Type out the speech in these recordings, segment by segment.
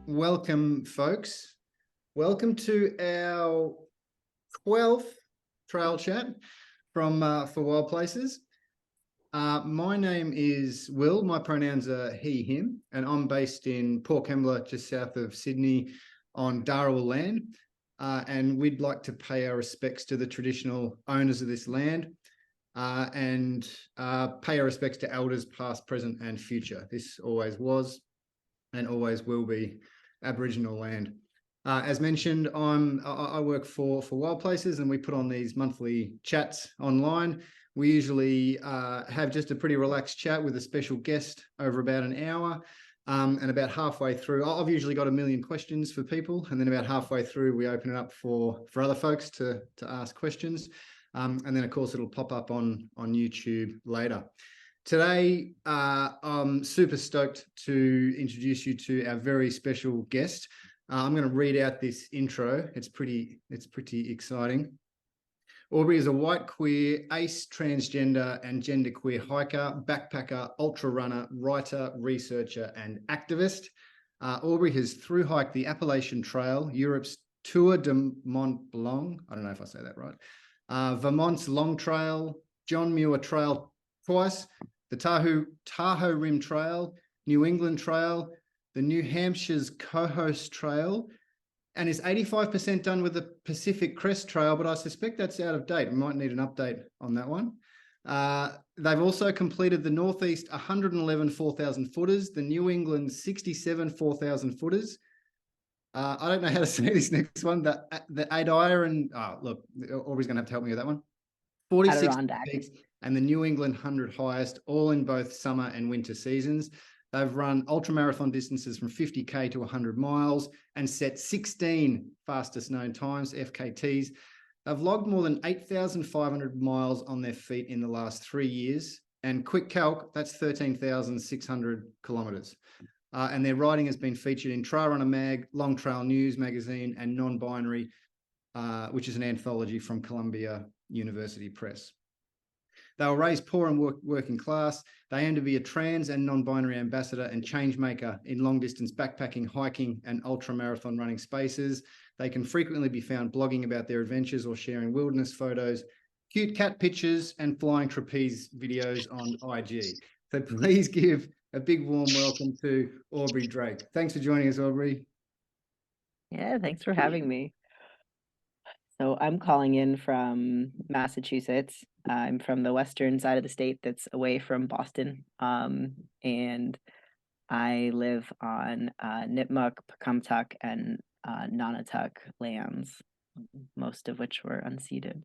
Welcome, folks. Welcome to our 12th trail chat from For Wild Places. My name is Will. My pronouns are he, him, and I'm based in Port Kembla, just south of Sydney on Dharawal land. And we'd like to pay our respects to the traditional owners of this land and pay our respects to elders past, present, and future. This always was and always will be Aboriginal land. As mentioned, I work for Wild Places, and we put on these monthly chats online. We usually have just a pretty relaxed chat with a special guest over about an hour. And about halfway through, I've usually got a million questions for people, and then about halfway through, we open it up for other folks to ask questions. And then, of course, it'll pop up on YouTube later. Today, I'm super stoked to introduce you to our very special guest. I'm going to read out this intro. It's pretty exciting. Aubri is a white queer, ace transgender and genderqueer hiker, backpacker, ultra runner, writer, researcher, and activist. Aubri has thru-hiked the Appalachian Trail, Europe's Tour de Mont Blanc. I don't know if I say that right. Vermont's Long Trail, John Muir Trail twice, the Tahoe Rim Trail, New England Trail, the New Hampshire's Cohost Trail, and is 85% done with the Pacific Crest Trail, but I suspect that's out of date. We might need an update on that one. They've also completed the Northeast 111 4,000 footers, the New England 67 4,000 footers. I don't know how to say this next one. The Adirondack, look, Aubrey's going to have to help me with that one. 46 peaks, and the New England 100 highest, all in both summer and winter seasons. They've run ultramarathon distances from 50K to 100 miles and set 16 fastest known times, FKTs. They've logged more than 8,500 miles on their feet in the last 3 years. And quick calc, that's 13,600 kilometers. And their writing has been featured in Trail Runner Mag, Long Trail News magazine, and Non-Binary, which is an anthology from Columbia University Press. They were raised poor and working class. They aim to be a trans and non-binary ambassador and change maker in long-distance backpacking, hiking, and ultra-marathon running spaces. They can frequently be found blogging about their adventures or sharing wilderness photos, cute cat pictures, and flying trapeze videos on IG. So please give a big warm welcome to Aubri Drake. Thanks for joining us, Aubri. Yeah, thanks for having me. So I'm calling in from Massachusetts. I'm from the western side of the state that's away from Boston. And I live on Nipmuc, Pecumtuck, and Nonotuck lands, most of which were unceded.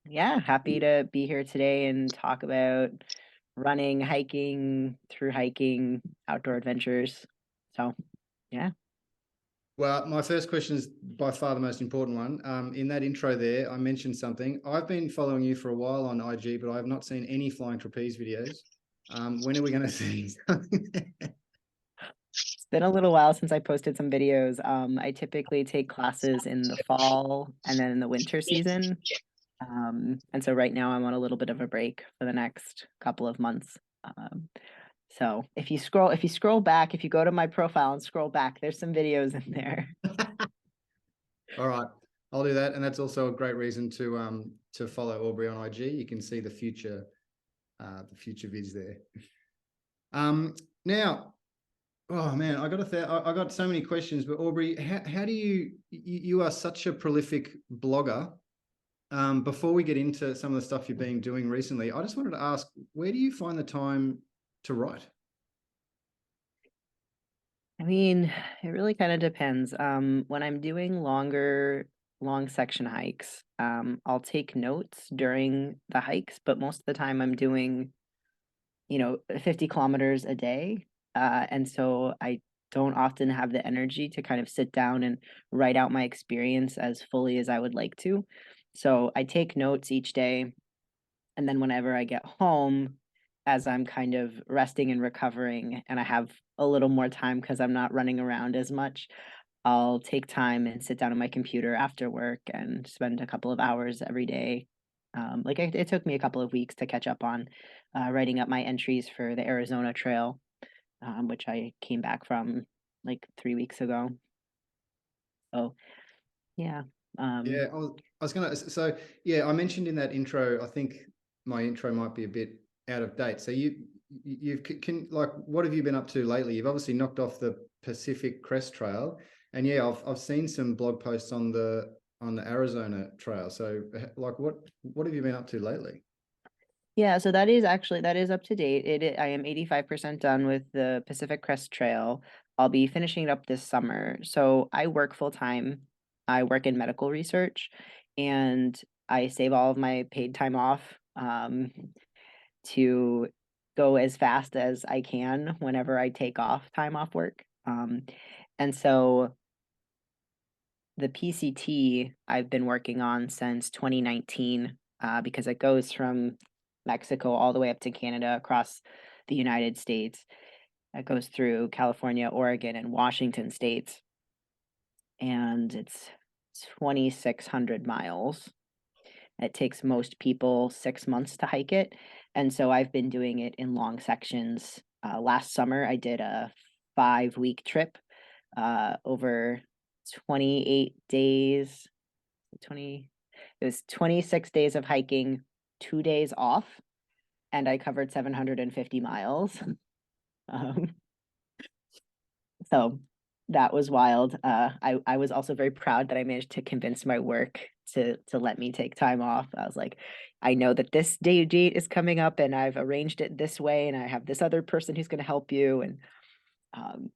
Yeah, happy to be here today and talk about running, hiking, thru-hiking, outdoor adventures. So, yeah. Well, my first question is by far the most important one. In that intro there, I mentioned something. I've been following you for a while on IG, but I have not seen any flying trapeze videos. When are we going to see something there? It's been a little while since I posted some videos. I typically take classes in the fall and then in the winter season. And so right now I'm on a little bit of a break for the next couple of months. So if you scroll back, if you go to my profile and scroll back, there's some videos in there. All right, I'll do that. And that's also a great reason to follow Aubri on IG. You can see the future vids there. Now, oh man, I got so many questions, but Aubri, how do you are such a prolific blogger. Before we get into some of the stuff you've been doing recently, I just wanted to ask, where do you find the time to write? I mean, it really kind of depends. When I'm doing long section hikes, I'll take notes during the hikes, but most of the time I'm doing, 50 kilometers a day. And so I don't often have the energy to kind of sit down and write out my experience as fully as I would like to. So I take notes each day. And then whenever I get home, as I'm kind of resting and recovering, and I have a little more time because I'm not running around as much, I'll take time and sit down on my computer after work and spend a couple of hours every day. It took me a couple of weeks to catch up on writing up my entries for the Arizona Trail, which I came back from like 3 weeks ago. Oh, yeah. Yeah, I was gonna. So yeah, I mentioned in that intro. I think my intro might be a bit out of date. So you've can like, what have you been up to lately? You've obviously knocked off the Pacific Crest Trail, and yeah, I've seen some blog posts on the Arizona Trail. So like, what have you been up to lately? Yeah, so that is up to date. I am 85% done with the Pacific Crest Trail. I'll be finishing it up this summer. So I work full time. I work in medical research, and I save all of my paid time off to go as fast as I can whenever I take off time off work. And so the PCT I've been working on since 2019, because it goes from Mexico all the way up to Canada across the United States. It goes through California, Oregon, and Washington states, and it's 2,600 miles. It takes most people 6 months to hike it, and so I've been doing it in long sections. Last summer, I did a 5-week trip over 28 days. 20, it was 26 days of hiking, 2 days off, and I covered 750 miles. Um, so that was wild. I was also very proud that I managed to convince my work to let me take time off. I was like, I know that this date is coming up, and I've arranged it this way, and I have this other person who's going to help you. And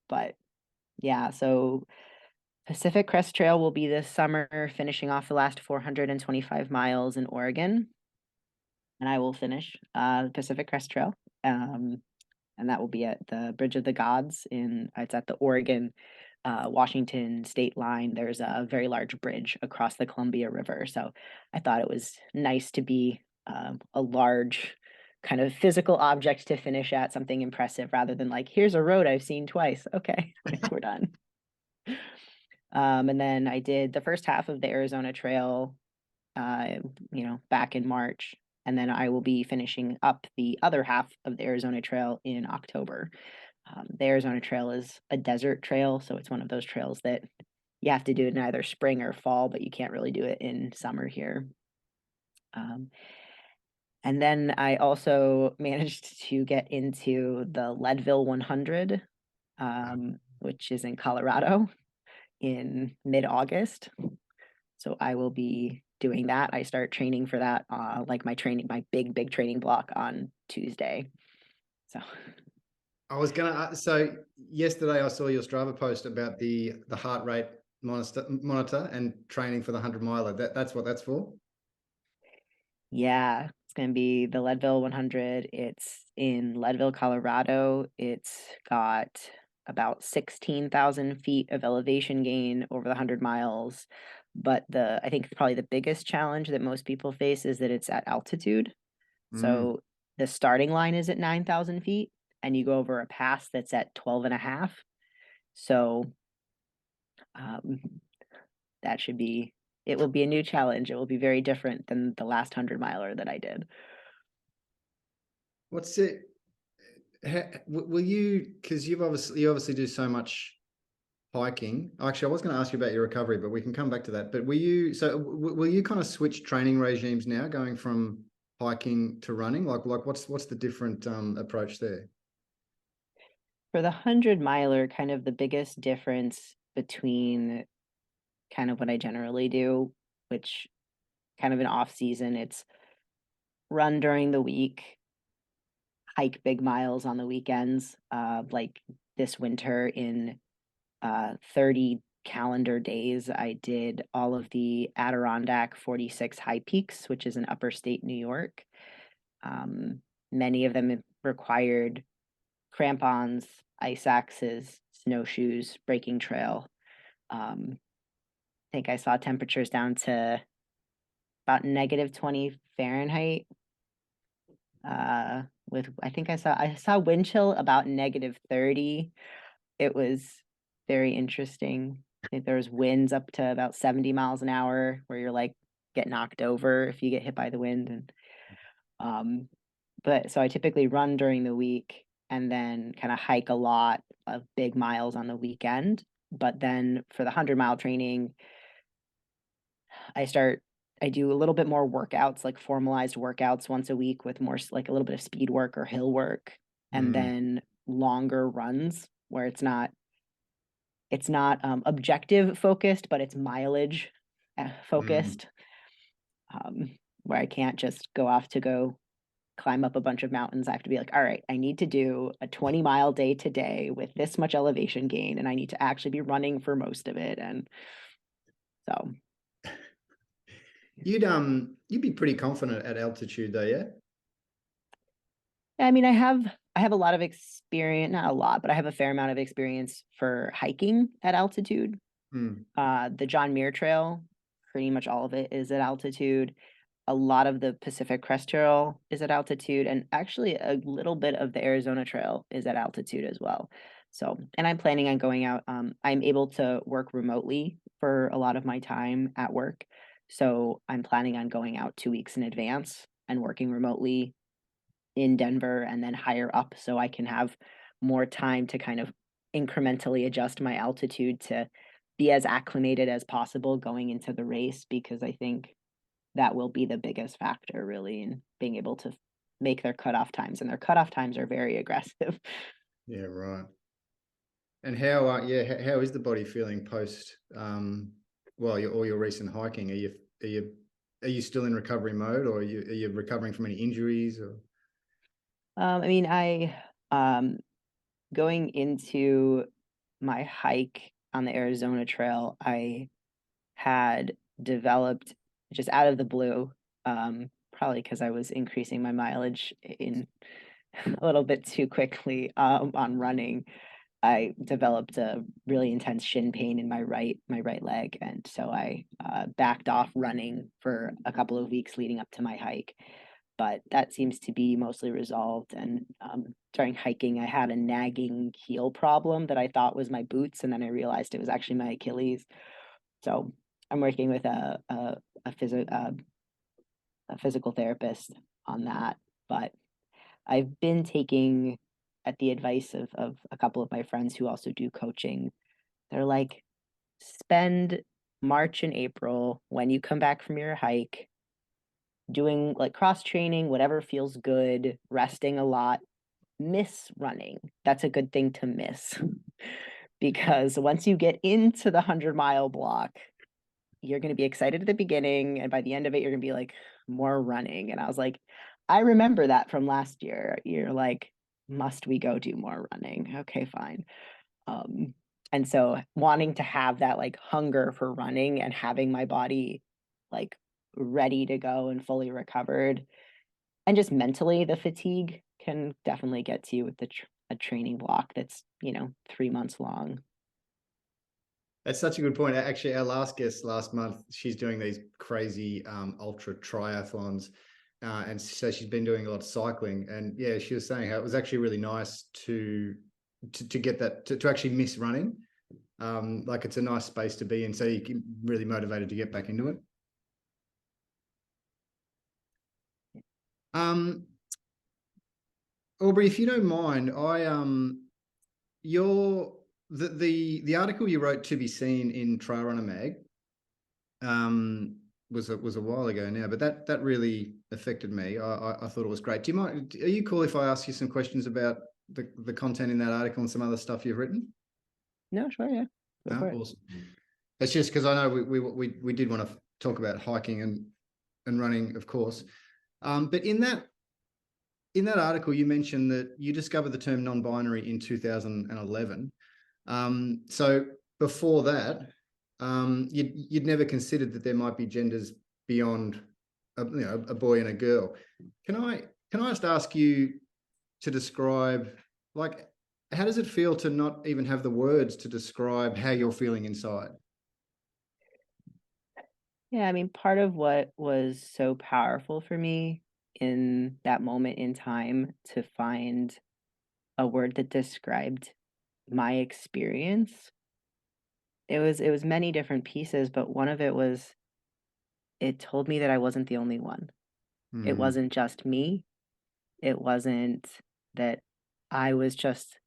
but yeah, so Pacific Crest Trail will be this summer, finishing off the last 425 miles in Oregon, and I will finish the Pacific Crest Trail. And that will be at the Bridge of the Gods it's at the Oregon Washington state line. There's a very large bridge across the Columbia River. So I thought it was nice to be a large kind of physical object to finish at, something impressive, rather than like, here's a road I've seen twice. Okay, we're done. And then I did the first half of the Arizona Trail, back in March. And then I will be finishing up the other half of the Arizona Trail in October. The Arizona Trail is a desert trail, so it's one of those trails that you have to do it in either spring or fall, but you can't really do it in summer here. And then I also managed to get into the Leadville 100, which is in Colorado in mid-August. So I will be doing that. I start training for that, like my big training block on Tuesday. So I was gonna. So yesterday I saw your Strava post about the heart rate monitor and training for the 100 miler. That's what that's for. yeah, it's gonna be the Leadville 100. It's in Leadville, Colorado. It's got about 16,000 feet of elevation gain over the 100 miles. But I think probably the biggest challenge that most people face is that it's at altitude. Mm. So the starting line is at 9,000 feet, and you go over a pass that's at 12 and a half. So um, it will be a new challenge. It will be very different than the last 100 miler that I did. What's it? Will you? Because you obviously do so much hiking. Actually, I was going to ask you about your recovery, but we can come back to that. But will you kind of switch training regimes now, going from hiking to running? Like what's the different approach there? For the 100 miler, kind of the biggest difference between kind of what I generally do, which kind of an off season, it's run during the week, hike big miles on the weekends. Like this winter in 30 calendar days, I did all of the Adirondack 46 high peaks, which is in upper state New York. Many of them required crampons, ice axes, snowshoes, breaking trail. I think I saw temperatures down to about -20 Fahrenheit. With I saw wind chill about -30. It was very interesting. I think there was winds up to about 70 miles an hour, where you're like get knocked over if you get hit by the wind. And but so I typically run during the week, and then kind of hike a lot of big miles on the weekend. But then for the 100-mile training, I do a little bit more workouts, like formalized workouts once a week with more like a little bit of speed work or hill work, and Mm, then longer runs where it's not objective focused, but it's mileage mm. focused, where I can't just go off to go climb up a bunch of mountains. I have to be like, all right, I need to do a 20-mile day today with this much elevation gain, and I need to actually be running for most of it. And so, You'd be pretty confident at altitude though, yeah? I mean, I have a lot of experience, not a lot, but I have a fair amount of experience for hiking at altitude. Mm, The John Muir Trail, pretty much all of it is at altitude. A lot of the Pacific Crest Trail is at altitude, and actually a little bit of the Arizona Trail is at altitude as well. So, and I'm planning on going out. I'm able to work remotely for a lot of my time at work. So I'm planning on going out 2 weeks in advance and working remotely in Denver and then higher up so I can have more time to kind of incrementally adjust my altitude to be as acclimated as possible going into the race, because I think that will be the biggest factor really in being able to make their cutoff times, and their cutoff times are very aggressive. yeah, right. And how, how is the body feeling post, well, all your recent hiking? Are you, are you still in recovery mode, or are you recovering from any injuries? Or I mean, I going into my hike on the Arizona Trail, I had developed just out of the blue, probably because I was increasing my mileage in a little bit too quickly on running. I developed a really intense shin pain in my right leg, and so I backed off running for a couple of weeks leading up to my hike. But that seems to be mostly resolved. And during hiking, I had a nagging heel problem that I thought was my boots, and then I realized it was actually my Achilles. So I'm working with a physical therapist on that. But I've been taking, at the advice of a couple of my friends who also do coaching, they're like, spend March and April when you come back from your hike doing like cross training, whatever feels good, resting a lot, miss running. That's a good thing to miss because once you get into the 100-mile block, you're going to be excited at the beginning, and by the end of it you're going to be like, more running. And I was like, I remember that from last year. You're like, must we go do more running? Okay, fine. um and so wanting to have that like hunger for running and having my body like ready to go and fully recovered, and just mentally the fatigue can definitely get to you with a training block that's 3 months long. that's such a good point. Actually, our last guest last month, she's doing these crazy ultra triathlons, and so she's been doing a lot of cycling. And yeah, she was saying how it was actually really nice to get that to actually miss running. Like it's a nice space to be in, so you can really motivated to get back into it. Um, Aubrey, if you don't mind, your the article you wrote to be seen in Trail Runner Mag was a while ago now, but that really affected me. I thought it was great. Do you mind? Are you cool if I ask you some questions about the content in that article and some other stuff you've written? No, sure, yeah, go for it. Awesome. It's just because I know we did want to talk about hiking and running, of course. But in that article, you mentioned that you discovered the term non-binary in 2011. So before that, you'd never considered that there might be genders beyond a boy and a girl. Can I just ask you to describe, like, how does it feel to not even have the words to describe how you're feeling inside? Yeah, I mean, part of what was so powerful for me in that moment in time to find a word that described my experience, it was many different pieces, but one of it was, it told me that I wasn't the only one. It Hmm. wasn't just me. It wasn't that I was just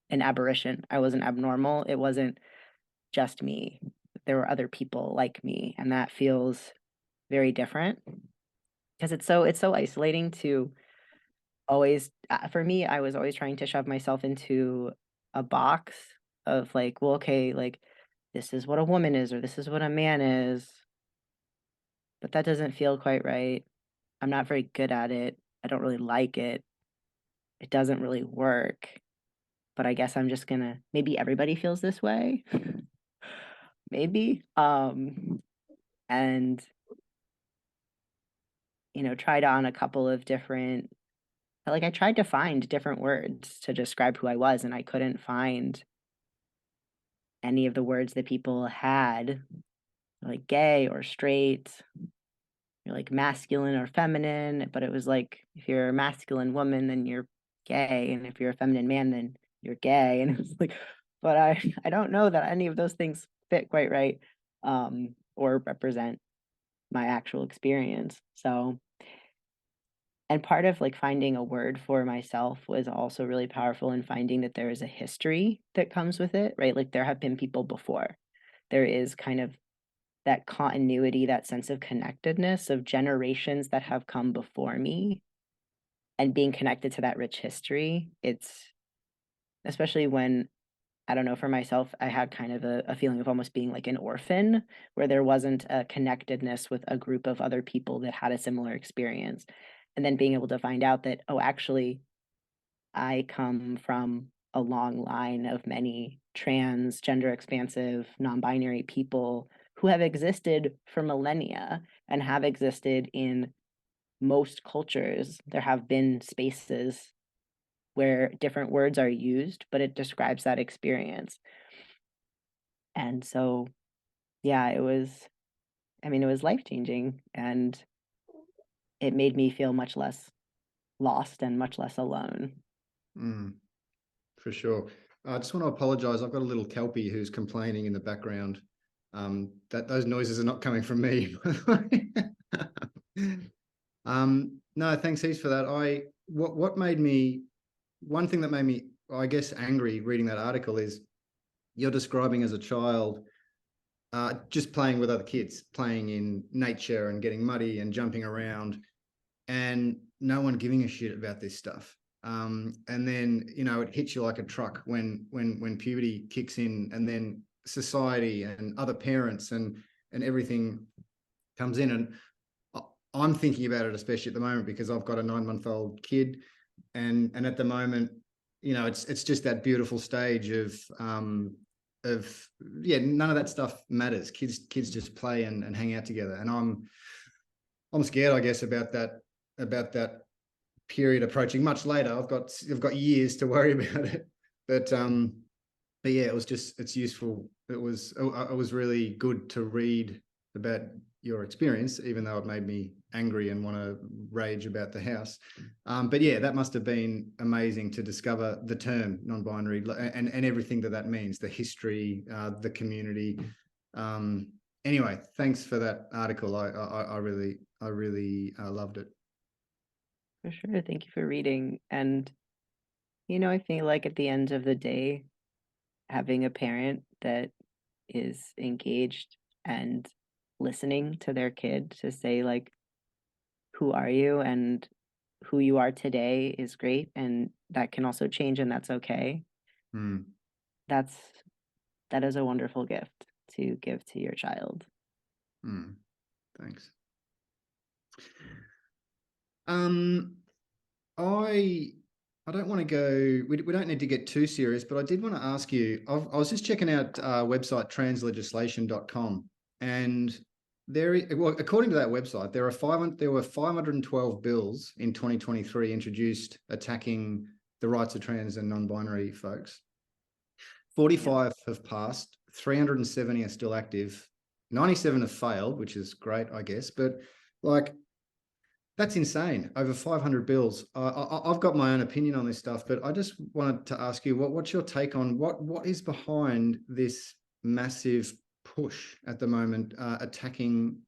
an aberration. I wasn't abnormal. It wasn't just me. There were other people like me, and that feels very different because it's so isolating to always for me, I was always trying to shove myself into a box of like, well, okay, like this is what a woman is or this is what a man is, but that doesn't feel quite right. I'm not very good at it. I don't really like it. It doesn't really work. But I guess I'm just gonna maybe everybody feels this way. Maybe. And tried on a couple of different like I tried to find different words to describe who I was and I couldn't find any of the words that people had, like gay or straight, or like masculine or feminine, but it was like if you're a masculine woman then you're gay and if you're a feminine man then you're gay and it was like but I don't know that any of those things fit quite right or represent my actual experience. So and part of like finding a word for myself was also really powerful in finding that there is a history that comes with it, right? Like there have been people before. There is kind of that continuity, that sense of connectedness of generations that have come before me and being connected to that rich history. It's especially when I don't know, for myself, I had kind of a feeling of almost being like an orphan, where there wasn't a connectedness with a group of other people that had a similar experience. And then being able to find out that, oh, actually, I come from a long line of many trans, gender expansive, non binary people who have existed for millennia and have existed in most cultures. There have been spaces where different words are used, but it describes that experience. And so, yeah, it was life changing and it made me feel much less lost and much less alone. Mm, for sure. I just want to apologize. I've got a little Kelpie who's complaining in the background. That those noises are not coming from me. No, thanks heaps for that. What made me one thing that made me, I guess, angry reading that article is you're describing as a child just playing with other kids, playing in nature and getting muddy and jumping around, and no one giving a shit about this stuff. And then it hits you like a truck when puberty kicks in, and then society and other parents and everything comes in. And I'm thinking about it, especially at the moment, because I've got a 9-month-old kid, and at the moment, it's just that beautiful stage of yeah, none of that stuff matters. Kids just play and hang out together, and I'm scared, I guess, about that period approaching much later. I've got years to worry about it, but yeah, it's useful. It was really good to read about your experience, even though it made me angry and want to rage about the house. But yeah, that must have been amazing to discover the term non-binary and everything that means, the history, the community. Anyway, thanks for that article. I really loved it. For sure. Thank you for reading. And, I feel like at the end of the day, having a parent that is engaged and listening to their kid to say, like, who are you and who you are today is great. And that can also change, and that's okay. Hmm. That's that is a wonderful gift to give to your child. Thanks. Um, I don't want to go. We don't need to get too serious, but I did want to ask you. I was just checking out website translegislation.com, and well, according to that website, there were 512 bills in 2023 introduced attacking the rights of trans and non-binary folks. 45 have passed, 370 are still active, 97 have failed, which is great, I guess. But like, that's insane. Over 500 bills. I've got my own opinion on this stuff, but I just wanted to ask you, what's your take on what is behind this massive push at the moment, attacking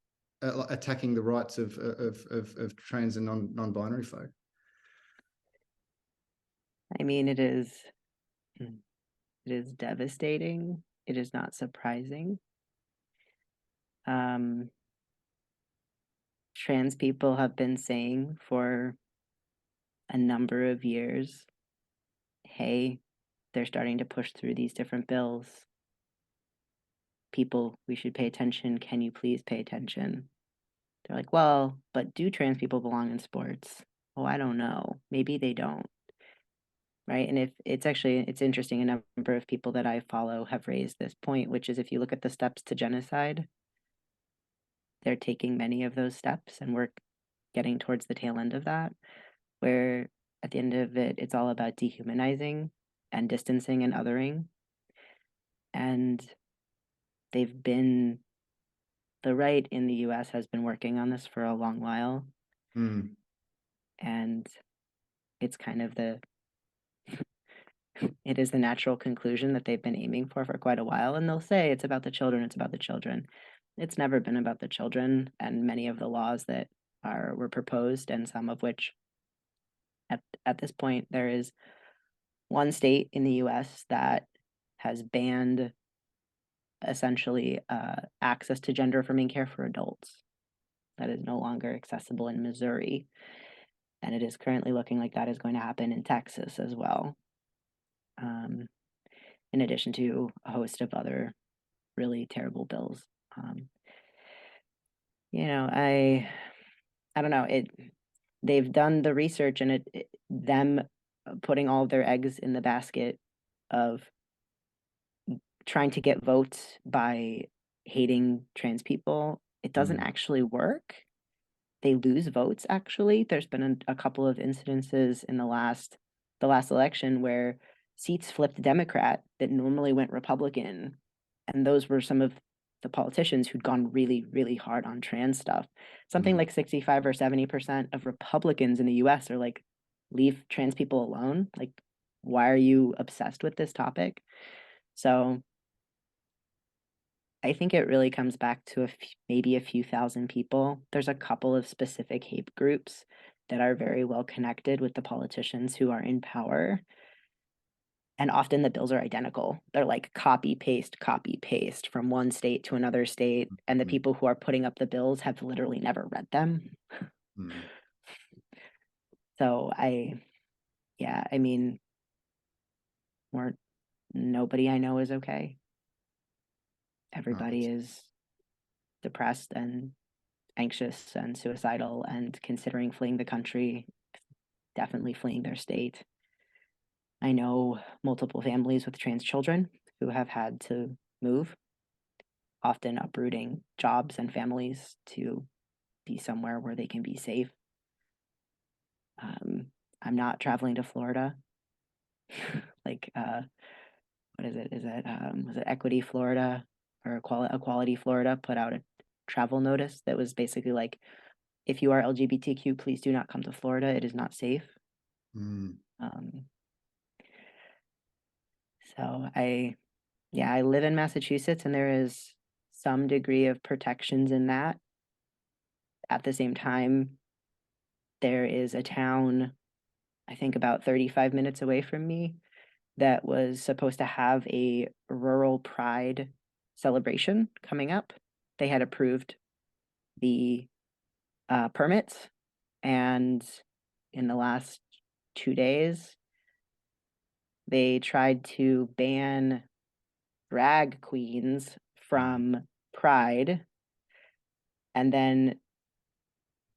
the rights of trans and non-binary folk? I mean, it is devastating. It is not surprising. Um, Trans people have been saying for a number of years, hey, they're starting to push through these different bills. People, we should pay attention. Can you please pay attention? They're like, well, but do trans people belong in sports? Oh, I don't know. Maybe they don't. Right. And if it's actually, it's interesting, a number of people that I follow have raised this point, which is if you look at the steps to genocide, they're taking many of those steps, and we're getting towards the tail end of that, where at the end of it, it's all about dehumanizing and distancing and othering. And they've been, the right in the US has been working on this for a long while. Mm. And it's kind of it is the natural conclusion that they've been aiming for quite a while. And they'll say it's about the children, it's about the children. It's never been about the children. And many of the laws that were proposed, and some of which at this point, there is one state in the US that has banned essentially access to gender affirming care for adults. That is no longer accessible in Missouri. And it is currently looking like that is going to happen in Texas as well. In addition to a host of other really terrible bills. I don't know. They've done the research, and them putting all of their eggs in the basket of trying to get votes by hating trans people. It doesn't actually work. They lose votes. Actually, there's been a couple of incidences in the last election where seats flipped Democrat that normally went Republican, and those were some of the politicians who'd gone really, really hard on trans stuff. Something like 65 or 70% of Republicans in the US are like, leave trans people alone. Like, why are you obsessed with this topic? So I think it really comes back to maybe a few thousand people. There's a couple of specific hate groups that are very well connected with the politicians who are in power. And often the bills are identical. They're like copy paste from one state to another state. And the people who are putting up the bills have literally never read them. So I mean, nobody I know is okay. Everybody is depressed and anxious and suicidal and considering fleeing the country, definitely fleeing their state. I know multiple families with trans children who have had to move, often uprooting jobs and families to be somewhere where they can be safe. I'm not traveling to Florida. Like, what is it? Was it Equity Florida or Equality Florida put out a travel notice that was basically like, if you are LGBTQ, please do not come to Florida. It is not safe. So I live in Massachusetts, and there is some degree of protections in that. At the same time, there is a town, I think about 35 minutes away from me, that was supposed to have a rural pride celebration coming up. They had approved the permits, and in the last 2 days, they tried to ban drag queens from Pride, and then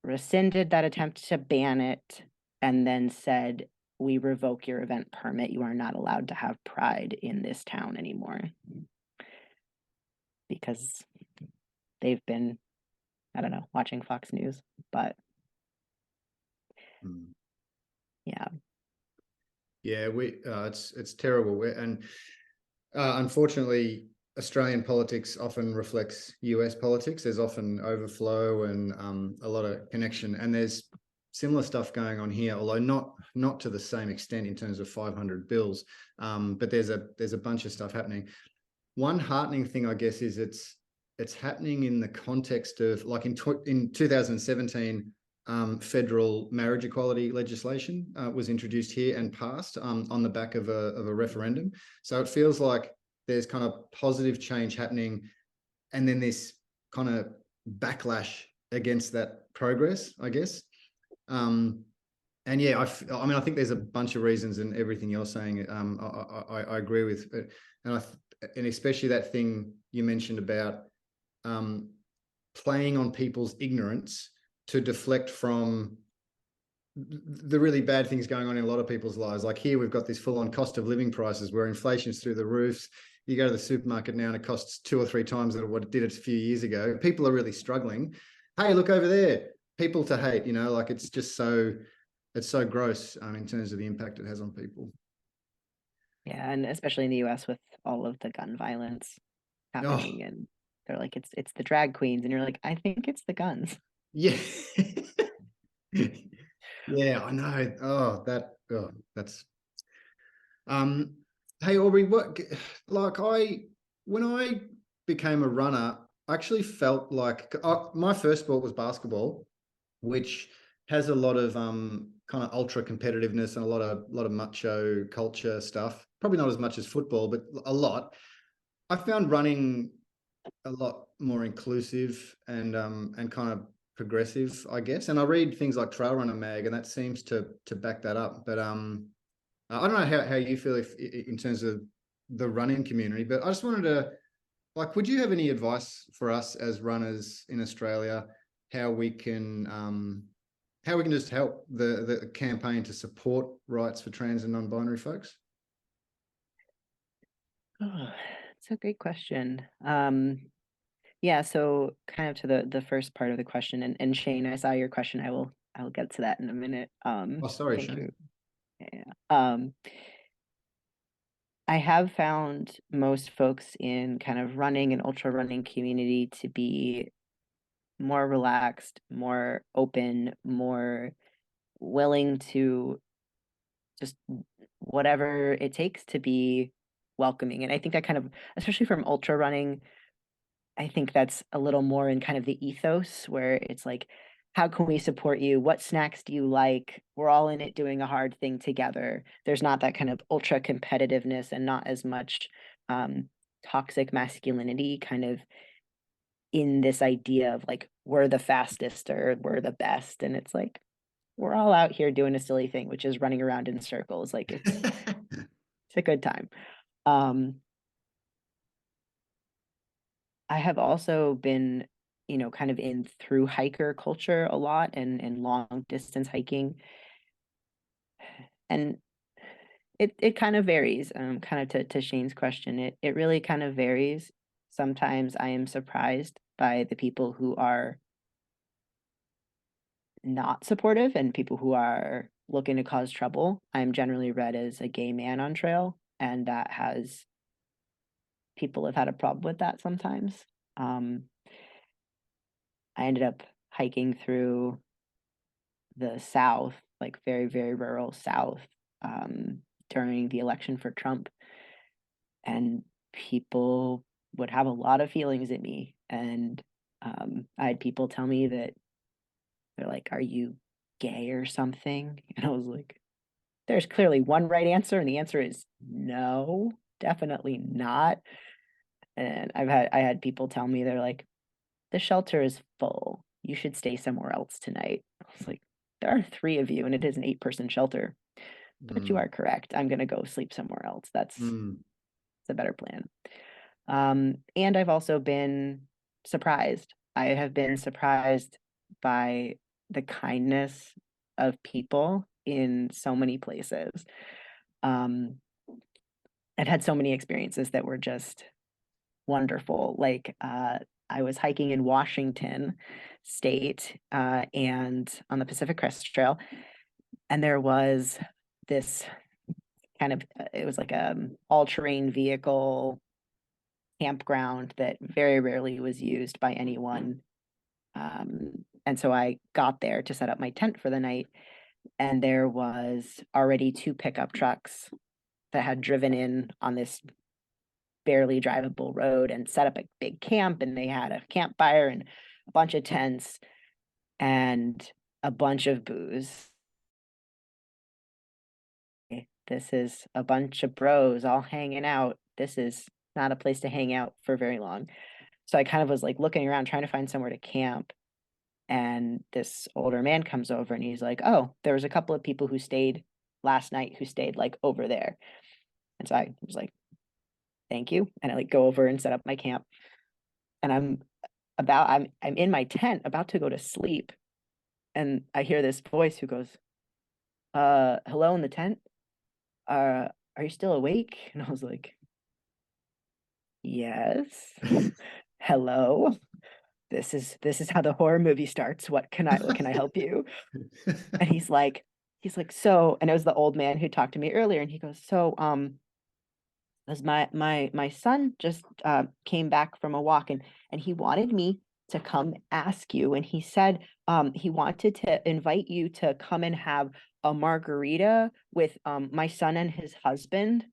rescinded that attempt to ban it, and then said, we revoke your event permit. You are not allowed to have Pride in this town anymore. Because they've been, I don't know, watching Fox News, but yeah. Yeah, it's terrible. And unfortunately, Australian politics often reflects US politics. There's often overflow and a lot of connection, and there's similar stuff going on here, although not to the same extent in terms of 500 bills. But there's a bunch of stuff happening. One heartening thing, I guess, is it's happening in the context of, like, in 2017, federal marriage equality legislation was introduced here and passed on the back of a referendum. So it feels like there's kind of positive change happening, and then this kind of backlash against that progress, I guess. And yeah, I mean, I think there's a bunch of reasons, and everything you're saying, I agree with, and especially that thing you mentioned about playing on people's ignorance to deflect from the really bad things going on in a lot of people's lives. Like here, we've got this full-on cost of living prices where inflation's through the roofs. You go to the supermarket now and it costs 2 or 3 times what it did a few years ago. People are really struggling. Hey, look over there. People to hate, like it's just it's so gross in terms of the impact it has on people. Yeah, and especially in the US with all of the gun violence happening, and they're like, it's the drag queens, and you're like, I think it's the guns. Yeah. Yeah, I know. That's hey Aubrey, when I became a runner, I actually felt like my first sport was basketball, which has a lot of kind of ultra competitiveness and a lot of macho culture stuff. Probably not as much as football, but a lot. I found running a lot more inclusive and kind of progressive, I guess. And I read things like Trail Runner Mag, and that seems to back that up. But I don't know how you feel in terms of the running community, but I just wanted to, would you have any advice for us as runners in Australia, how we can just help the campaign to support rights for trans and non-binary folks? Oh, it's a great question. Yeah, so kind of to the first part of the question, and Shane, I saw your question. I will get to that in a minute. Oh, sorry, Thank Shane. you. Yeah. I have found most folks in kind of running and ultra running community to be more relaxed, more open, more willing to just whatever it takes to be welcoming. And I think that kind of, especially from ultra running, I think that's a little more in kind of the ethos where it's like, how can we support you? What snacks do you like? We're all in it doing a hard thing together. There's not that kind of ultra competitiveness and not as much toxic masculinity kind of in this idea of like, we're the fastest or we're the best. And it's like, we're all out here doing a silly thing, which is running around in circles. Like it's a good time. I have also been, kind of in through hiker culture a lot and long distance hiking. And it kind of varies. Kind of to Shane's question, it really kind of varies. Sometimes I am surprised by the people who are not supportive and people who are looking to cause trouble. I'm generally read as a gay man on trail, and that has people have had a problem with that sometimes. I ended up hiking through the South, like very, very rural South, during the election for Trump. And people would have a lot of feelings in me. And I had people tell me that they're like, are you gay or something? And I was like, there's clearly one right answer. And the answer is no, definitely not. And I had people tell me, they're like, the shelter is full. You should stay somewhere else tonight. I was like, there are 3 of you and it is an 8-person shelter. But you are correct. I'm going to go sleep somewhere else. That's a better plan. And I've also been surprised. I have been surprised by the kindness of people in so many places. I've had so many experiences that were just wonderful. Like I was hiking in Washington State and on the Pacific Crest Trail, and there was this kind of it was like a all-terrain vehicle campground that very rarely was used by anyone. And so I got there to set up my tent for the night, and there was already 2 pickup trucks that had driven in on this barely drivable road and set up a big camp, and they had a campfire and a bunch of tents. And a bunch of booze. This is a bunch of bros all hanging out. This is not a place to hang out for very long. So I kind of was like looking around trying to find somewhere to camp. And this older man comes over and he's like, "Oh, there was a couple of people who stayed last night who stayed like over there." And so I was like, "Thank you." And I like go over and set up my camp. And I'm in my tent about to go to sleep. And I hear this voice who goes, hello in the tent? Are you still awake?" And I was like, "Yes." "Hello. This is how the horror movie starts. What can I help you?" And he's like, "So," and it was the old man who talked to me earlier, and he goes, "So, as my son just came back from a walk, and he wanted me to come ask you, and he said he wanted to invite you to come and have a margarita with my son and his husband.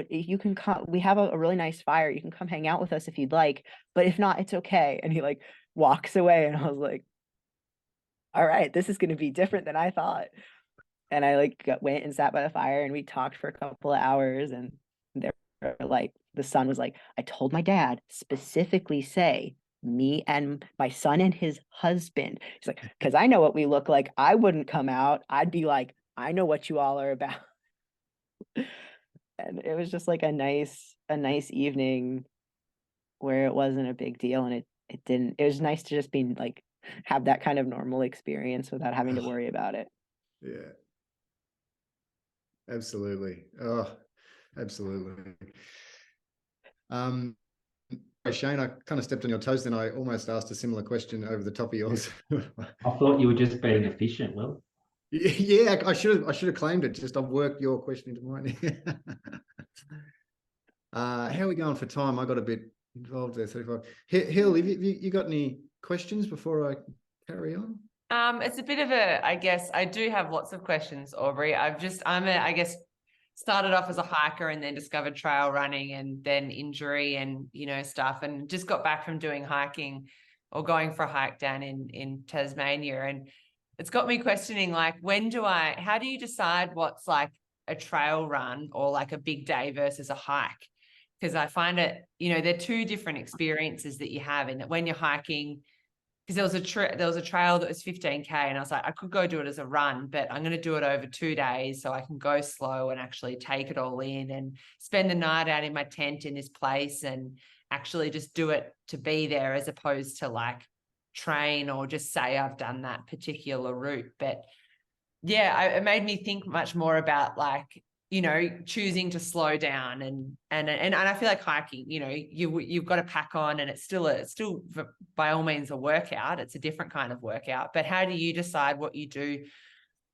You can come, we have a really nice fire, you can come hang out with us if you'd like, but if not, it's okay." And he like walks away, and I was like, all right, this is going to be different than I thought. And I like went and sat by the fire, and we talked for a couple of hours, and there like the son was like, "I told my dad specifically say me and my son and his husband." He's like, "Because I know what we look like. I wouldn't come out. I'd be like, I know what you all are about." And it was just like a nice evening where it wasn't a big deal, and it didn't, it was nice to just be like have that kind of normal experience without having to worry about it. Yeah, absolutely. Oh, absolutely. Shane, I kind of stepped on your toes, then I almost asked a similar question over the top of yours. I thought you were just being efficient, Will. Yeah, I should have claimed it. Just I've worked your question into mine. How are we going for time? I got a bit involved there. 35. Hill, have you got any questions before I carry on? It's a bit of I guess I do have lots of questions, Aubrey. I guess started off as a hiker and then discovered trail running and then injury and, stuff, and just got back from doing hiking or going for a hike down in Tasmania. And it's got me questioning, like, how do you decide what's like a trail run or like a big day versus a hike? Because I find it, they're two different experiences that you have in that when you're hiking, because there was a trail that was 15K, and I was like, I could go do it as a run, but I'm going to do it over 2 days so I can go slow and actually take it all in and spend the night out in my tent in this place and actually just do it to be there, as opposed to like train or just say I've done that particular route. But yeah, it made me think much more about like, choosing to slow down and I feel like hiking, you've got to pack on, and it's still by all means a workout. It's a different kind of workout. But how do you decide what you do,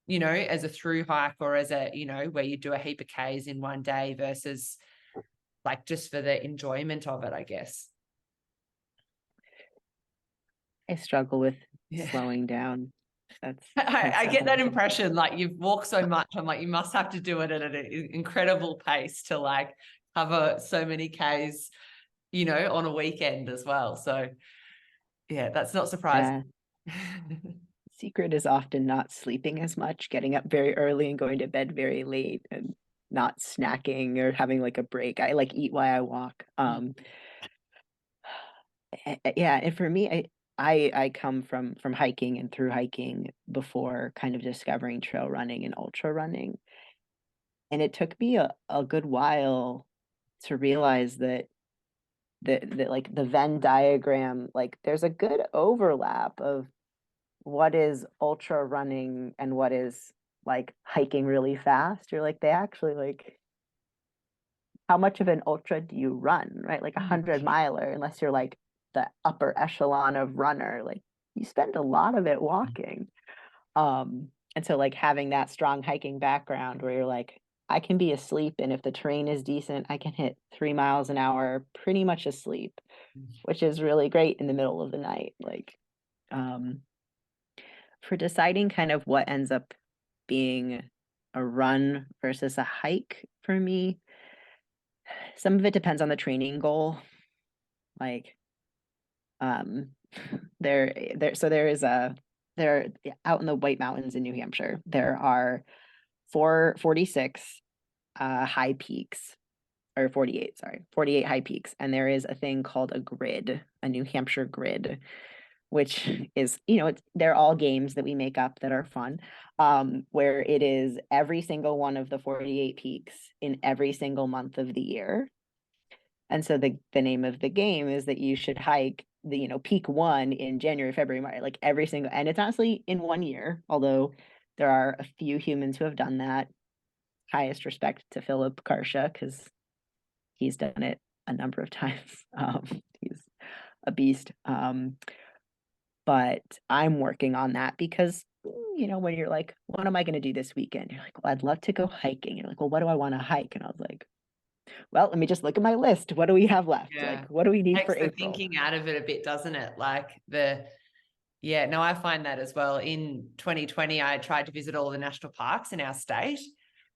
as a through hike or as a, where you do a heap of Ks in one day versus like just for the enjoyment of it, I guess? I struggle with slowing down. I get that impression, like you've walked so much. I'm like, you must have to do it at an incredible pace to like cover so many Ks, on a weekend as well. So yeah, that's not surprising. Yeah. Secret is often not sleeping as much, getting up very early and going to bed very late, and not snacking or having like a break. I like eat while I walk. Yeah, and for me, I come from hiking and through hiking before kind of discovering trail running and ultra running. And it took me a good while to realize that like the Venn diagram, like there's a good overlap of what is ultra running and what is like hiking really fast. You're like, they actually like, how much of an ultra do you run, right? Like 100 miler, unless you're like the upper echelon of runner, like you spend a lot of it walking. And so like having that strong hiking background where you're like, I can be asleep, and if the terrain is decent, I can hit 3 miles an hour pretty much asleep, which is really great in the middle of the night. Like, for deciding kind of what ends up being a run versus a hike for me, some of it depends on the training goal. Like, so there is there out in the White Mountains in New Hampshire, there are 46 high peaks, or 48, sorry, 48 high peaks. And there is a thing called a grid, a New Hampshire grid, which is, they're all games that we make up that are fun, where it is every single one of the 48 peaks in every single month of the year. And so the name of the game is that you should hike the, peak 1 in January, February, March, like every single, and it's honestly in 1 year, although there are a few humans who have done that. Highest respect to Philip Karsha, because he's done it a number of times. He's a beast. But I'm working on that because, when you're like, what am I going to do this weekend? You're like, well, I'd love to go hiking. You're like, well, what do I want to hike? And I was like, well, let me just look at my list. What do we have left? Yeah. Like, what do we need Takes for the April? thinking out of it a bit, doesn't it? Like no, I find that as well. In 2020, I tried to visit all the national parks in our state,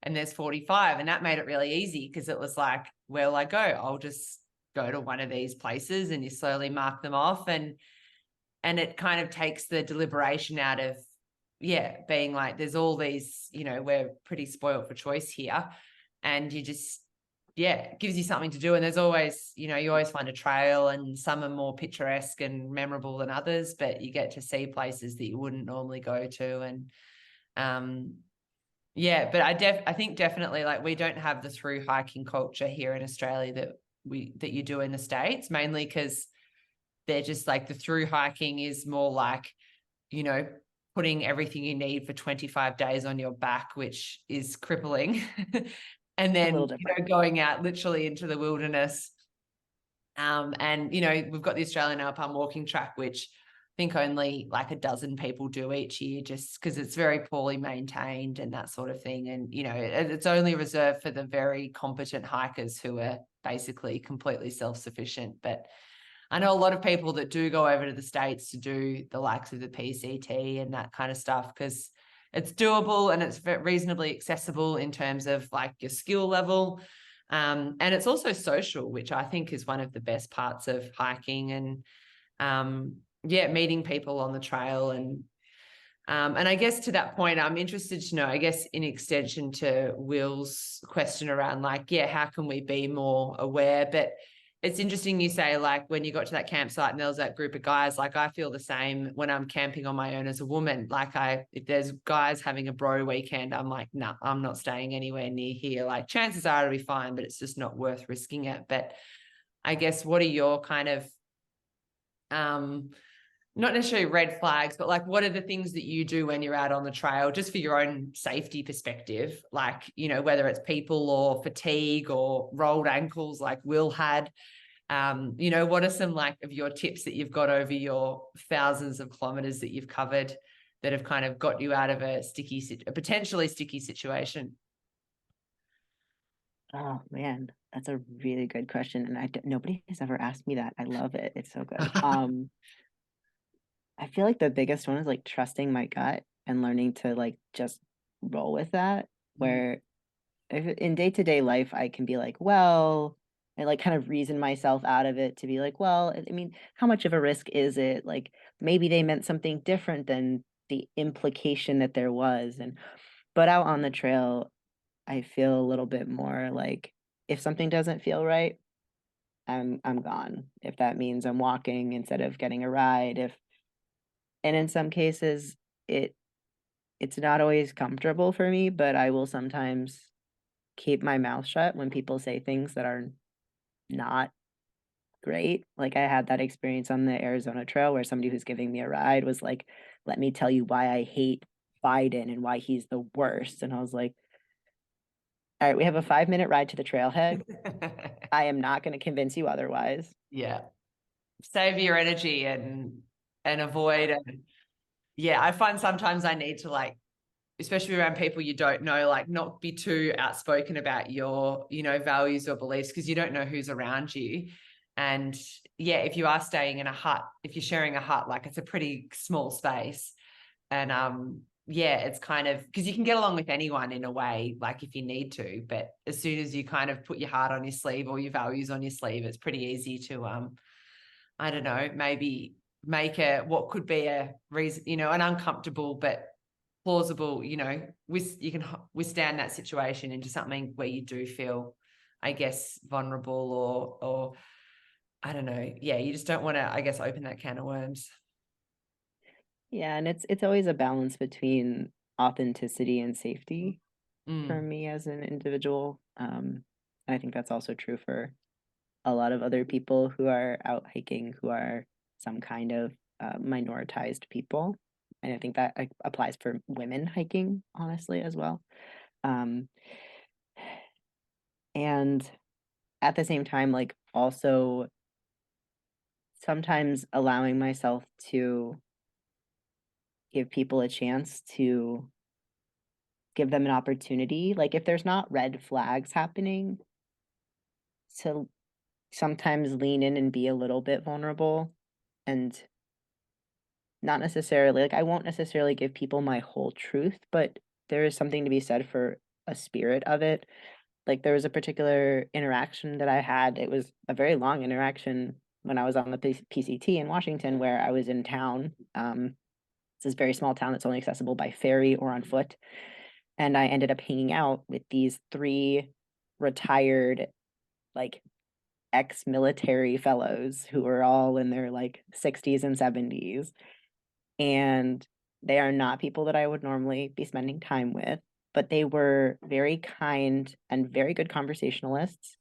and there's 45, and that made it really easy because it was like, where will I go? I'll just go to one of these places, and you slowly mark them off, and it kind of takes the deliberation out of, being like, there's all these, we're pretty spoiled for choice here, and you just, it gives you something to do. And there's always, you always find a trail, and some are more picturesque and memorable than others, but you get to see places that you wouldn't normally go to. And but I think definitely, like, we don't have the through hiking culture here in Australia that you do in the States, mainly because they're just like, the through hiking is more like, putting everything you need for 25 days on your back, which is crippling. And then, going out literally into the wilderness. And, we've got the Australian Alpine walking track, which I think only like a dozen people do each year, just because it's very poorly maintained and that sort of thing. And, it's only reserved for the very competent hikers who are basically completely self-sufficient. But I know a lot of people that do go over to the States to do the likes of the PCT and that kind of stuff, because it's doable and it's reasonably accessible in terms of like your skill level. And it's also social, which I think is one of the best parts of hiking, and meeting people on the trail. And I guess to that point, I'm interested to know, I guess in extension to Will's question around like, how can we be more aware? But it's interesting you say, like, when you got to that campsite and there was that group of guys, like, I feel the same when I'm camping on my own as a woman. Like, if there's guys having a bro weekend, I'm like, nah, I'm not staying anywhere near here. Like, chances are it'll be fine, but it's just not worth risking it. But I guess, what are your kind of, not necessarily red flags, but like, what are the things that you do when you're out on the trail, just for your own safety perspective? Like, whether it's people or fatigue or rolled ankles like Will had, what are some like of your tips that you've got over your thousands of kilometers that you've covered that have kind of got you out of a potentially sticky situation? Oh man, that's a really good question. And nobody has ever asked me that. I love it. It's so good. I feel like the biggest one is like trusting my gut and learning to like just roll with that. Where in day-to-day life, I can be like, well, I like kind of reason myself out of it to be like, well, I mean, how much of a risk is it? Like, maybe they meant something different than the implication that there was. But out on the trail, I feel a little bit more like, if something doesn't feel right, I'm gone. If that means I'm walking instead of getting a ride, and in some cases it's not always comfortable for me, but I will sometimes keep my mouth shut when people say things that are not great. Like, I had that experience on the Arizona Trail where somebody who's giving me a ride was like, let me tell you why I hate Biden and why he's the worst. And I was like, all right, we have a 5-minute ride to the trailhead. I am not going to convince you otherwise. Yeah. Save your energy and avoid. And I find sometimes I need to, like, especially around people you don't know, like, not be too outspoken about your, values or beliefs, because you don't know who's around you. And if you are staying in a hut, if you're sharing a hut, like, it's a pretty small space. And it's kind of, because you can get along with anyone in a way, like, if you need to, but as soon as you kind of put your heart on your sleeve or your values on your sleeve, it's pretty easy to I don't know, maybe make what could be a reason, you know, an uncomfortable but plausible, you know, you can withstand that situation into something where you do feel, I guess, vulnerable or I don't know. Yeah, you just don't want to, I guess, open that can of worms. Yeah, and it's always a balance between authenticity and safety for me as an individual. And I think that's also true for a lot of other people who are out hiking who are some kind of minoritized people. And I think that applies for women hiking, honestly, as well. And at the same time, like also sometimes allowing myself to give people a chance to give them an opportunity. Like if there's not red flags happening, to sometimes lean in and be a little bit vulnerable and not necessarily like I won't necessarily give people my whole truth, but there is something to be said for a spirit of it. Like there was a particular interaction that I had. It was a very long interaction when I was on the PCT in Washington, where I was in town. It's this very small town that's only accessible by ferry or on foot. And I ended up hanging out with these 3 retired, like ex-military fellows who were all in their like 60s and 70s. And they are not people that I would normally be spending time with, but they were very kind and very good conversationalists.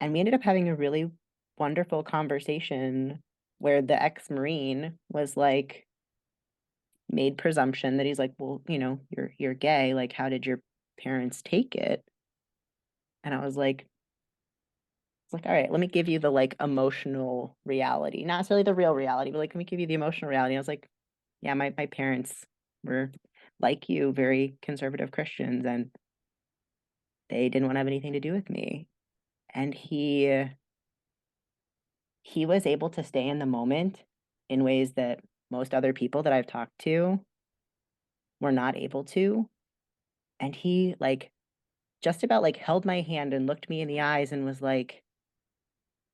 And we ended up having a really wonderful conversation where the ex-Marine was like, made presumption that he's like, well, you know, you're gay. Like, how did your parents take it? And I was like, all right, let me give you the like emotional reality, not necessarily the real reality, but like, let me give you the emotional reality. And I was like, yeah, my parents were like you, very conservative Christians, and they didn't want to have anything to do with me. And he was able to stay in the moment in ways that most other people that I've talked to were not able to. And he like just about like held my hand and looked me in the eyes and was like,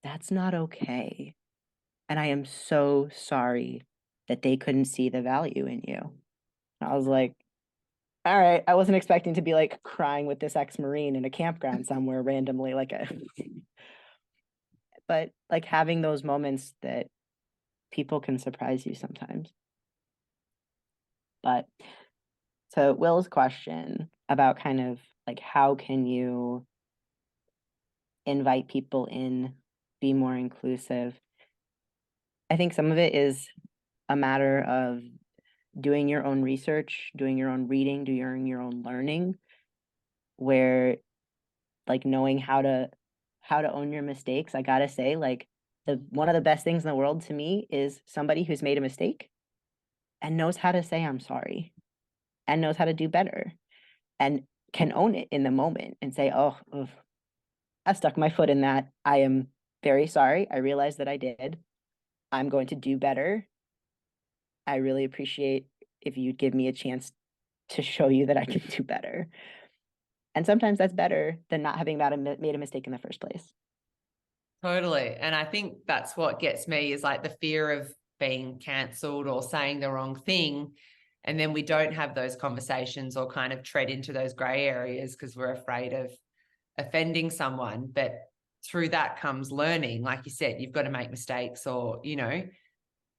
that's not okay. And I am so sorry that they couldn't see the value in you. I was like, all right, I wasn't expecting to be like crying with this ex-Marine in a campground somewhere randomly, but like having those moments that people can surprise you sometimes. But to Will's question about kind of like how can you invite people in, be more inclusive, I think some of it is a matter of doing your own research, doing your own reading, doing your own learning, where like knowing how to own your mistakes. I gotta say, like one of the best things in the world to me is somebody who's made a mistake and knows how to say I'm sorry and knows how to do better and can own it in the moment and say, oh, I stuck my foot in that. I am very sorry. I realized that I did. I'm going to do better. I really appreciate if you'd give me a chance to show you that I can do better. And sometimes that's better than not having made a mistake in the first place. Totally. And I think that's what gets me is like the fear of being cancelled or saying the wrong thing. And then we don't have those conversations or kind of tread into those gray areas because we're afraid of offending someone. But through that comes learning. Like you said, you've got to make mistakes or, you know,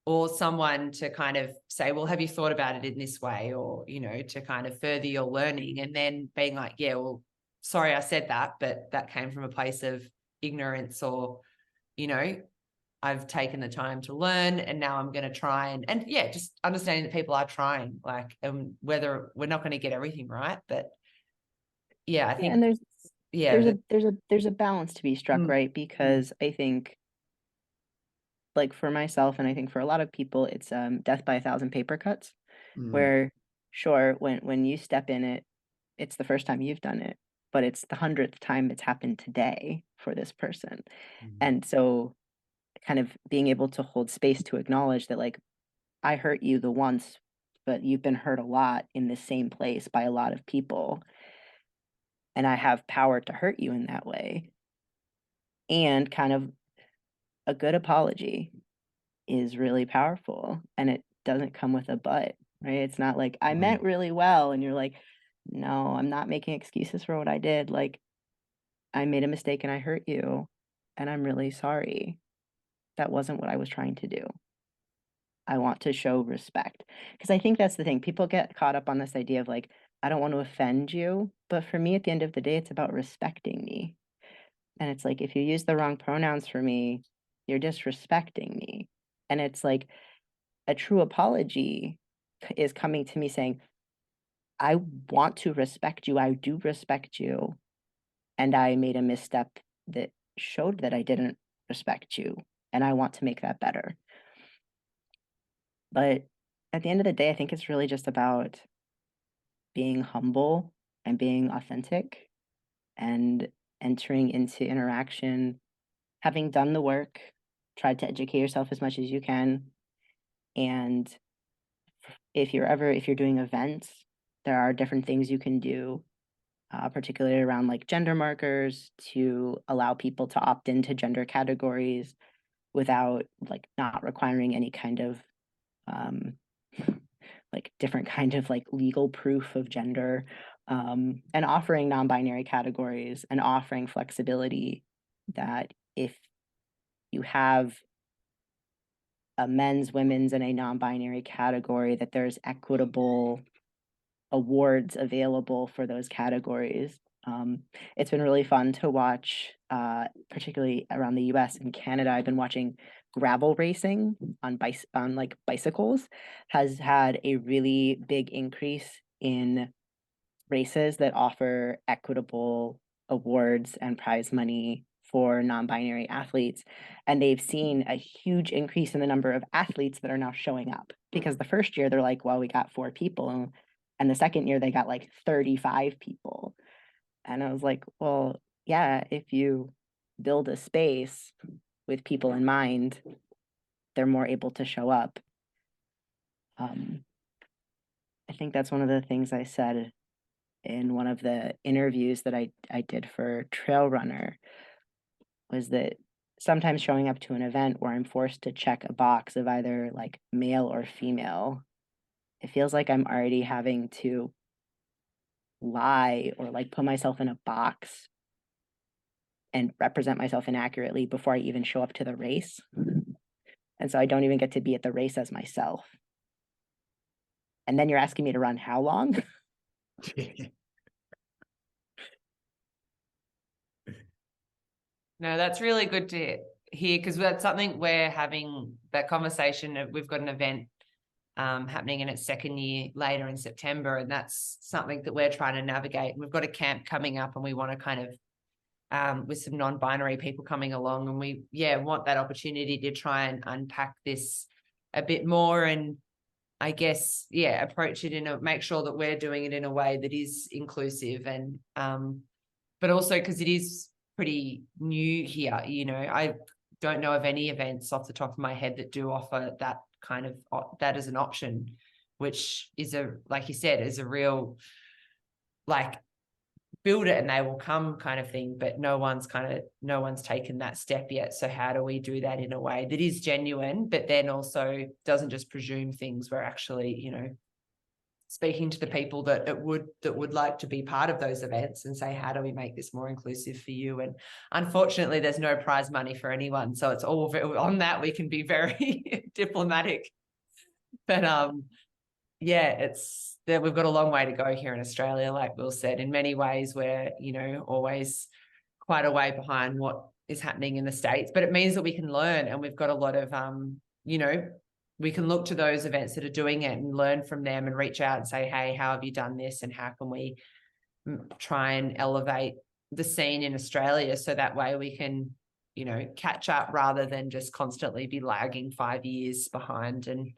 or someone to kind of say, well, have you thought about it in this way? Or, you know, to kind of further your learning and then being like, yeah, well, sorry, I said that, but that came from a place of ignorance or, you know, I've taken the time to learn and now I'm going to try and yeah, just understanding that people are trying, like, whether we're not going to get everything right, but yeah, I think, there's a balance to be struck, right? Because I think like for myself, and I think for a lot of people, it's death by 1,000 paper cuts, where sure, when you step in it, it's the first time you've done it, but it's the 100th time it's happened today for this person. And so kind of being able to hold space to acknowledge that like, I hurt you the once, but you've been hurt a lot in the same place by a lot of people. And I have power to hurt you in that way. And kind of a good apology is really powerful, and it doesn't come with a but, right? It's not like I meant really well and you're like, no, I'm not making excuses for what I did. Like, I made a mistake and I hurt you, and I'm really sorry. That wasn't what I was trying to do. I want to show respect. Because I think that's the thing. People get caught up on this idea of like, I don't want to offend you. But for me, at the end of the day, it's about respecting me. And it's like, if you use the wrong pronouns for me, you're disrespecting me. And it's like a true apology is coming to me saying, I want to respect you. I do respect you. And I made a misstep that showed that I didn't respect you. And I want to make that better. But at the end of the day, I think it's really just about being humble and being authentic and entering into interaction, having done the work, tried to educate yourself as much as you can. And if you're doing events, there are different things you can do, particularly around like gender markers to allow people to opt into gender categories without like not requiring any kind of like different kind of like legal proof of gender, and offering non-binary categories and offering flexibility that if you have a men's, women's, and a non-binary category, that there's equitable awards available for those categories. It's been really fun to watch, particularly around the US and Canada. I've been watching gravel racing on like bicycles has had a really big increase in races that offer equitable awards and prize money for non-binary athletes. And they've seen a huge increase in the number of athletes that are now showing up, because the first year they're like, well, we got 4 people. And the second year they got like 35 people. And I was like, well, yeah, if you build a space with people in mind, they're more able to show up. I think that's one of the things I said in one of the interviews that I did for Trail Runner, was that sometimes showing up to an event where I'm forced to check a box of either like male or female, it feels like I'm already having to lie or like put myself in a box and represent myself inaccurately before I even show up to the race. And so I don't even get to be at the race as myself. And then you're asking me to run how long? No, that's really good to hear, because that's something we're having that conversation. We've got an event happening in its second year later in September, and that's something that we're trying to navigate. We've got a camp coming up and we want to kind of with some non-binary people coming along, and we want that opportunity to try and unpack this a bit more, and I guess approach it make sure that we're doing it in a way that is inclusive, and but also because it is pretty new here. I don't know of any events off the top of my head that do offer that kind of that as an option, which is like you said, is a real like build it and they will come kind of thing, but no one's taken that step yet. So how do we do that in a way that is genuine, but then also doesn't just presume things? We're actually, speaking to the people that would like to be part of those events and say, how do we make this more inclusive for you? And unfortunately, there's no prize money for anyone. So it's all on that. We can be very diplomatic, but it's that we've got a long way to go here in Australia. Like Will said, in many ways, we're, always quite a way behind what is happening in the States, but it means that we can learn, and we've got a lot of, we can look to those events that are doing it and learn from them and reach out and say, hey, how have you done this? And how can we try and elevate the scene in Australia so that way we can, catch up rather than just constantly be lagging 5 years behind. And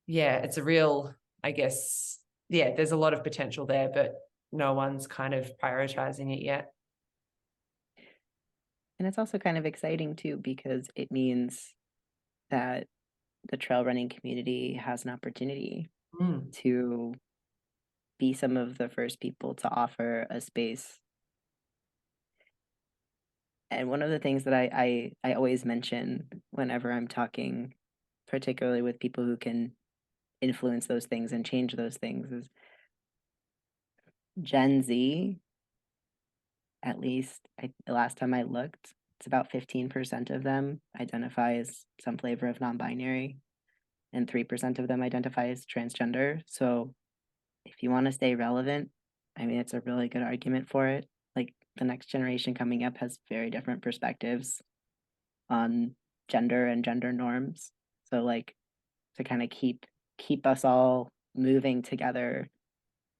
it's a real, I guess, there's a lot of potential there, but no one's kind of prioritizing it yet. And it's also kind of exciting too, because it means that the trail running community has an opportunity to be some of the first people to offer a space And one of the things that I always mention whenever I'm talking, particularly with people who can influence those things and change those things, is Gen Z, at least the last time I looked, it's about 15% of them identify as some flavor of non-binary, and 3% of them identify as transgender. So if you want to stay relevant, I mean, it's a really good argument for it. Like, the next generation coming up has very different perspectives on gender and gender norms. So, like, to kind of keep us all moving together,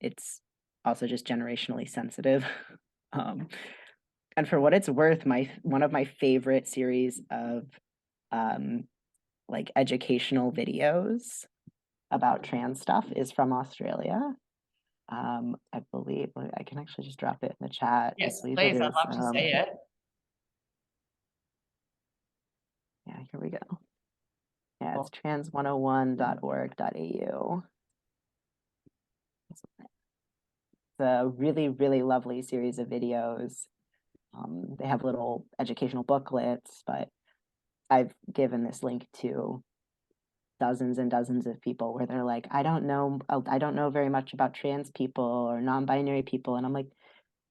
it's also just generationally sensitive. And for what it's worth, one of my favorite series of like educational videos about trans stuff is from Australia. I believe I can actually just drop it in the chat. Yes, I believe please. it I'd is, love to see it. yeah, here we go. Yeah, it's trans101.org.au. It's a really, really lovely series of videos. They have little educational booklets, but I've given this link to dozens and dozens of people where they're like, I don't know very much about trans people or non-binary people. And I'm like,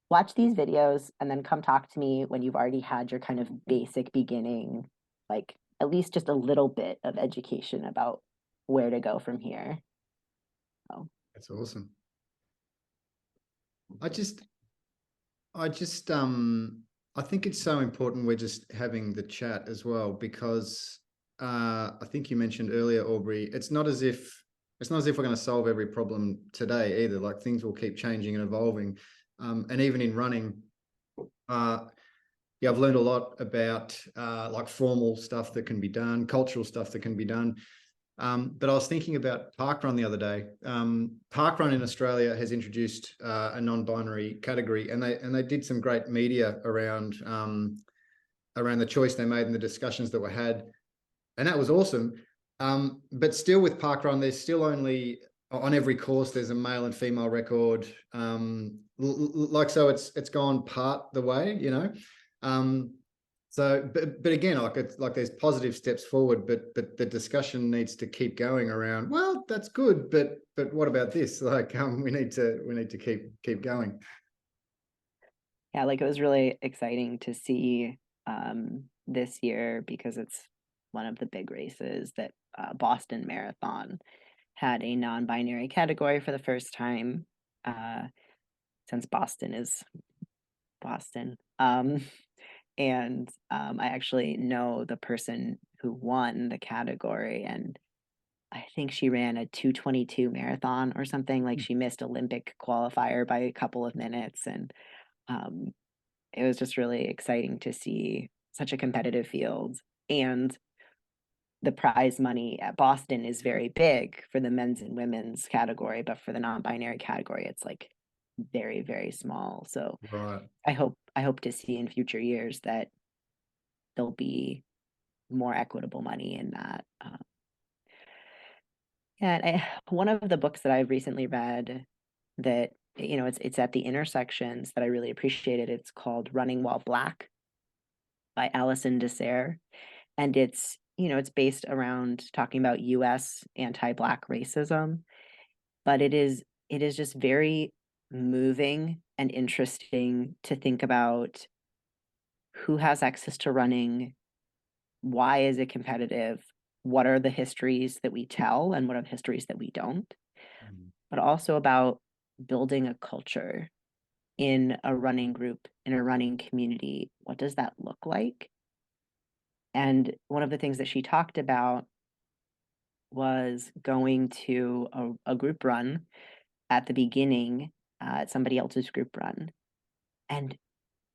watch these videos and then come talk to me when you've already had your kind of basic beginning, like at least just a little bit of education about where to go from here. So. That's awesome. I think it's so important we're just having the chat as well, because I think you mentioned earlier, Aubrey, it's not as if we're going to solve every problem today either. Like, things will keep changing and evolving. And even in running, I've learned a lot about like formal stuff that can be done, cultural stuff that can be done. But I was thinking about parkrun the other day. Parkrun in Australia has introduced a non-binary category, and they did some great media around the choice they made and the discussions that were had, and that was awesome. But still, with parkrun, there's still only on every course there's a male and female record. So it's gone part the way, you know. So, but again, it's like there's positive steps forward, but the discussion needs to keep going around. Well, that's good, but what about this? Like, we need to keep going. Yeah, like, it was really exciting to see this year, because it's one of the big races that Boston Marathon had a non-binary category for the first time since Boston is Boston. And I actually know the person who won the category, and I think she ran a 2:22 marathon or something. Like, she missed Olympic qualifier by a couple of minutes, and it was just really exciting to see such a competitive field. And the prize money at Boston is very big for the men's and women's category, but for the non-binary category, it's like very, very small. So Right. I hope to see in future years that there'll be more equitable money in that. Yeah, one of the books that I've recently read that, you know, it's at the intersections that I really appreciated. It's called Running While Black by Alison, Désir. And it's, you know, it's based around talking about US anti-Black racism, but it is just very moving and interesting to think about who has access to running, why is it competitive, what are the histories that we tell and what are the histories that we don't, but also about building a culture in a running group, in a running community. What does that look like? And one of the things that she talked about was going to a group run at the beginning, at somebody else's group run, and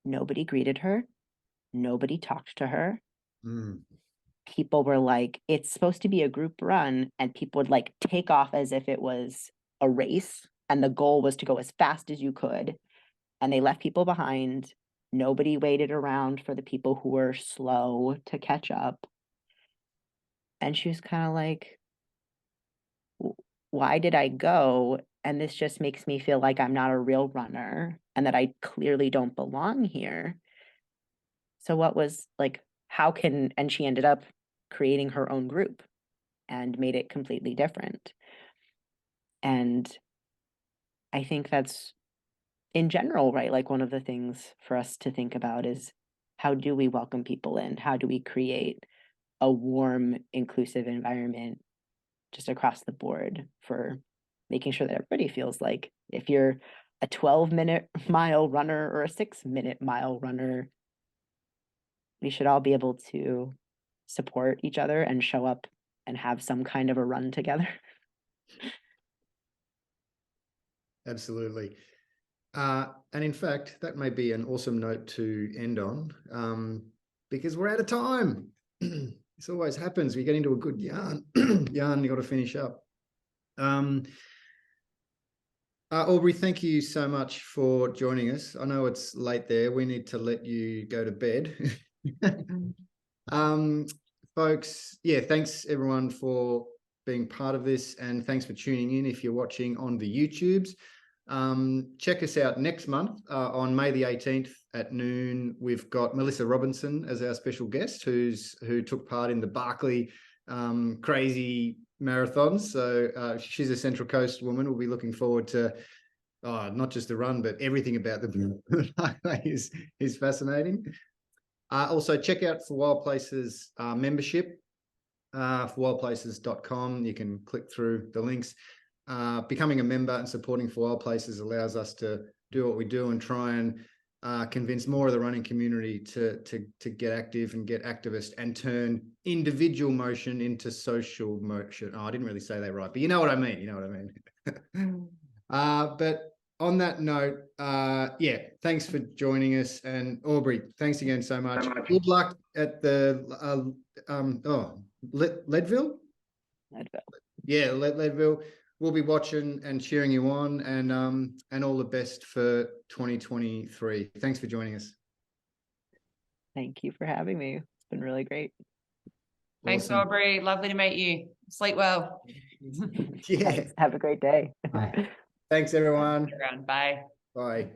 nobody greeted her, nobody talked to her. People were like, it's supposed to be a group run, and people would like take off as if it was a race, and the goal was to go as fast as you could, and they left people behind. Nobody waited around for the people who were slow to catch up. And she was kind of like, why did I go? And this just makes me feel like I'm not a real runner and that I clearly don't belong here. So what was like, and she ended up creating her own group and made it completely different. And I think that's in general, right? Like one of the things for us to think about is how do we welcome people in? How do we create a warm, inclusive environment just across the board for making sure that everybody feels like if you're a 12-minute mile runner or a 6-minute mile runner, we should all be able to support each other and show up and have some kind of a run together. Absolutely. And in fact, that may be an awesome note to end on, because we're out of time. This always happens. We get into a good yarn, you got to finish up. Aubri, thank you so much for joining us. I know it's late there. We need to let you go to bed. Folks, yeah, thanks everyone for being part of this, and thanks for tuning in if you're watching on the YouTubes. Check us out next month on May the 18th at noon. We've got Melissa Robinson as our special guest, who took part in the Barkley crazy marathons. So she's a Central Coast woman. We'll be looking forward to not just the run, but everything about the highway is fascinating. Also, check out For Wild Places membership, forwildplaces.com. You can click through the links. Becoming a member and supporting For Wild Places allows us to do what we do and try and convince more of the running community to get active and get activist and turn individual motion into social motion. Oh, I didn't really say that right, but you know what I mean. But on that note, yeah, thanks for joining us. And Aubri, thanks again so much. Good luck at the Leadville? Leadville. Yeah, Leadville. We'll be watching and cheering you on, and all the best for 2023. Thanks for joining us. Thank you for having me. It's been really great. Thanks, Awesome. Aubri. Lovely to meet you. Sleep well. Yeah. Have a great day. Bye. Thanks, everyone. Bye. Bye.